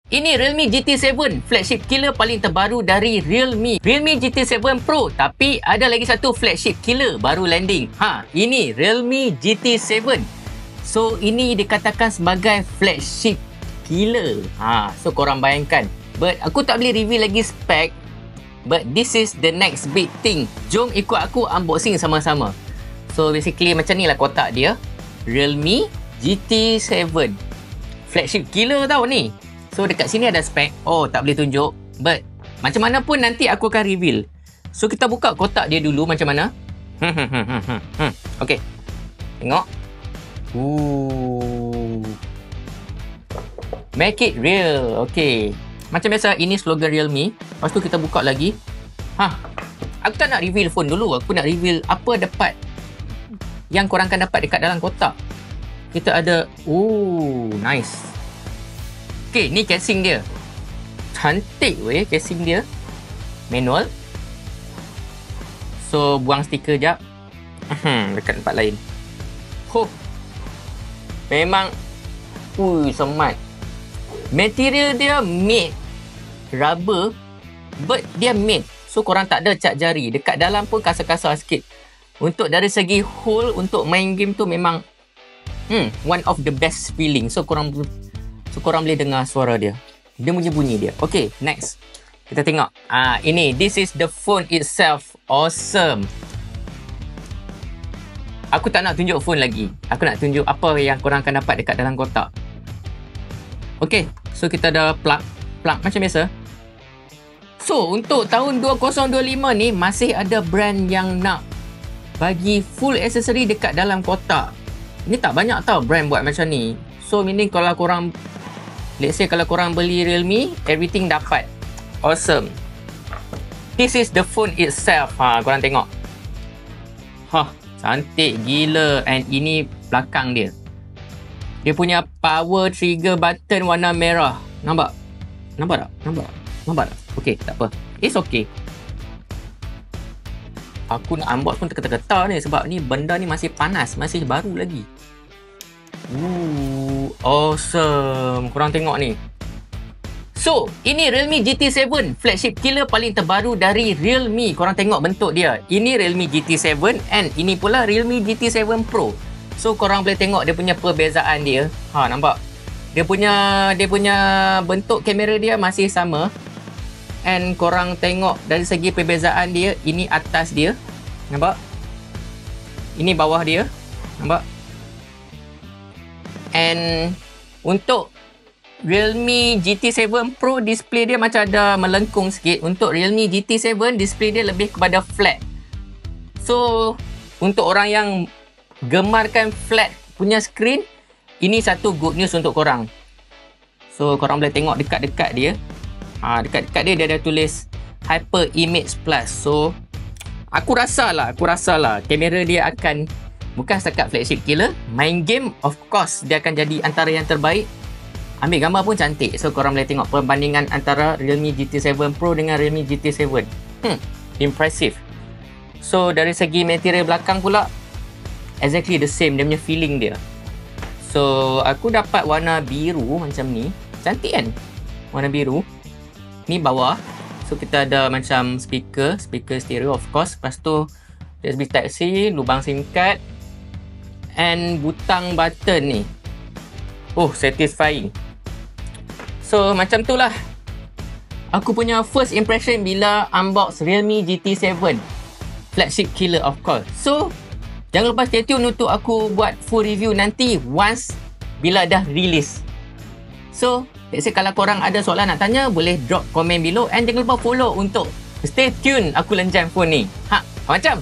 Ini Realme GT7, flagship killer paling terbaru dari Realme. Realme GT7 Pro, tapi ada lagi satu flagship killer baru landing. Ini Realme GT7. So, ini dikatakan sebagai flagship killer. So korang bayangkan. But aku tak boleh reveal lagi spek. But this is the next big thing. Jom ikut aku unboxing sama-sama. So, basically macam ni lah kotak dia. Realme GT7. Flagship killer tau ni. So dekat sini ada spek. Oh, tak boleh tunjuk. But macam mana pun nanti aku akan reveal. So kita buka kotak dia dulu macam mana. Okay. Tengok. Make it real. Okay. Macam biasa, ini slogan Realme. Lepas tu kita buka lagi. Aku tak nak reveal phone dulu. Aku nak reveal apa dapat yang korang akan dapat dekat dalam kotak. Kita ada. Nice. Okay, ni casing dia. Cantik weh casing dia. Manual. So, buang stiker jap. Dekat tempat lain. Memang semat. Material dia made rubber, but dia made. So, korang tak ada cat jari. Dekat dalam pun kasar-kasar sikit. Untuk dari segi hole untuk main game tu memang one of the best feeling. So, korang boleh dengar suara dia. Dia punya bunyi dia. Okay, next. Kita tengok. Ini. This is the phone itself. Awesome. Aku tak nak tunjuk phone lagi. Aku nak tunjuk apa yang korang akan dapat dekat dalam kotak. Okay. So, kita ada plug. Plug macam biasa. So, untuk tahun 2025 ni, masih ada brand yang nak bagi full accessory dekat dalam kotak. Ini tak banyak tau brand buat macam ni. So, meaning kalau korang, let's say kalau korang beli Realme, everything dapat. Awesome. This is the phone itself. Korang tengok. Cantik gila. And ini belakang dia. Dia punya power trigger button warna merah. Nampak? Nampak tak? Nampak tak? Okay, tak apa. It's okay. Aku nak unbox pun tergetar-getar ni sebab ni benda ni masih panas. Masih baru lagi. Awesome. Korang tengok ni. So, ini Realme GT7, flagship killer paling terbaru dari Realme. Korang tengok bentuk dia. Ini Realme GT7 and ini pula Realme GT7 Pro. So, korang boleh tengok dia punya perbezaan dia. Nampak? Dia punya bentuk kamera dia masih sama. And korang tengok dari segi perbezaan dia, ini atas dia. Nampak? Ini bawah dia. Nampak? And untuk Realme GT7 Pro, display dia macam ada melengkung sikit. Untuk Realme GT7, display dia lebih kepada flat. So, untuk orang yang gemarkan flat punya screen, ini satu good news untuk korang. So, korang boleh tengok dekat-dekat dia. Dekat-dekat dia ada tulis Hyper Image Plus. So, aku rasa lah kamera dia akan bukan setakat flagship killer, main game of course dia akan jadi antara yang terbaik. Ambil gambar pun cantik. So korang boleh tengok perbandingan antara Realme GT7 Pro dengan Realme GT7. Impressive. So dari segi material belakang pula, exactly the same, dia punya feeling dia. So aku dapat warna biru macam ni. Cantik kan? Warna biru. Ni bawah. So kita ada macam speaker stereo of course. Lepas tu USB Type-C, lubang SIM card and butang button ni. Satisfying. So macam tu lah aku punya first impression bila unbox Realme GT7 flagship killer of course. So jangan lupa stay tune untuk aku buat full review nanti once bila dah release. So let's say kalau korang ada soalan nak tanya, boleh drop komen below and jangan lupa follow untuk stay tune aku lencan phone ni. Macam